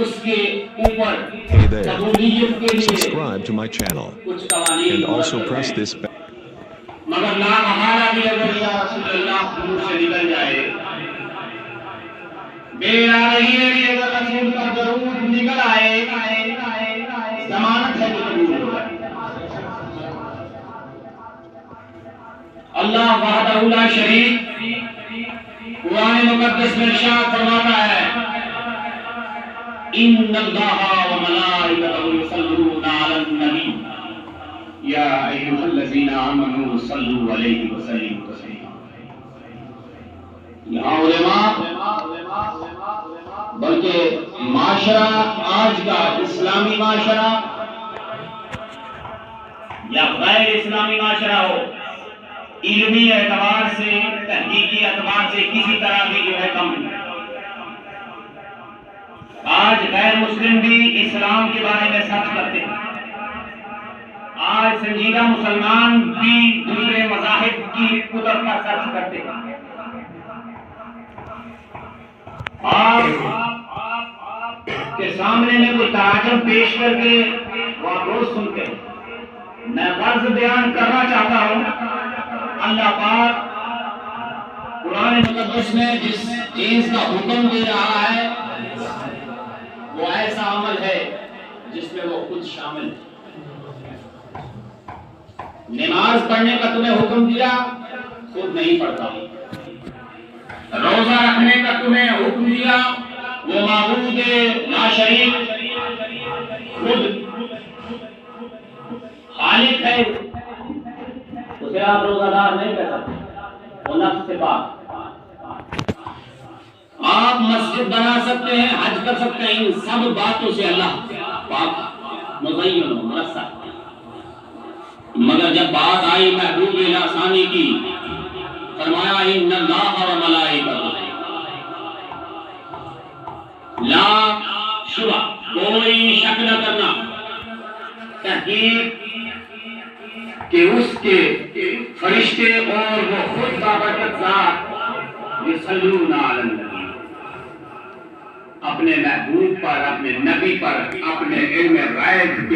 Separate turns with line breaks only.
اس کے اوپر
Hey there,
قبولیت کے لیے
subscribe to my channel
کچھ قوانین
and also
مرتب
press
ہیں۔
this bell.
مگر لا محالہ بھی اگر یا رسول اللہ منہ سے نکل جائے، بے آرہی بھی اگر رسول کا درود نکل آئے، ضمانت ہے کہ قبول ہو جائے۔ اللہ وحدہ لا شریک قرآن مقدس میں ارشاد فرماتا ہے ان اللہ وملائکتہ یصلون علی النبی یا ایھا الذین آمنوا صلوا علیہ وسلموا تسلیما۔ یہاں علماء بلکہ معاشرہ آج کا اسلامی معاشرہ یا غیر اسلامی معاشرہ ہو، علمی اعتبار سے تحقیقی اعتبار سے کسی طرح بھی جو ہے کم نہیں۔ آج غیر مسلم بھی اسلام کے بارے میں سرچ کرتے ہیں، آج سنجیدہ مسلمان بھی دوسرے مذاہب کی کتب کا سرچ کرتے ہیں۔ آپ کے سامنے میں کوئی تعجب پیش کر کے وہ آپ روز سنتے ہیں۔ میں غرض بیان کرنا چاہتا ہوں، اللہ پاک قرآن مقدس میں جس چیز کا حکم دے رہا ہے وہ ایسا عمل ہے جس میں وہ خود شامل ہے۔ نماز پڑھنے کا تمہیں حکم دیا، خود نہیں پڑھتا۔ روزہ رکھنے کا تمہیں حکم دیا، وہ معبود لا شریک خود خالق ہے، اسے آپ روزہ دار نہیں کہہ سکتے، وہ نفس سے پاک۔ آپ مسجد بنا سکتے ہیں، حج کر سکتے ہیں، ان سب باتوں سے اللہ پاک مزین و منصر۔ مگر جب بات آئی محبوب الہ ثانی کی، فرمایا ان اللہ و ملائکتہ، لا شبہ کوئی شک نہ کرنا، تحقیق کہ اس کے فرشتے اور وہ خود بابرکت ذات یصلون علی النبی، اپنے محبوب پر، اپنے نبی پر، اپنے علم غیب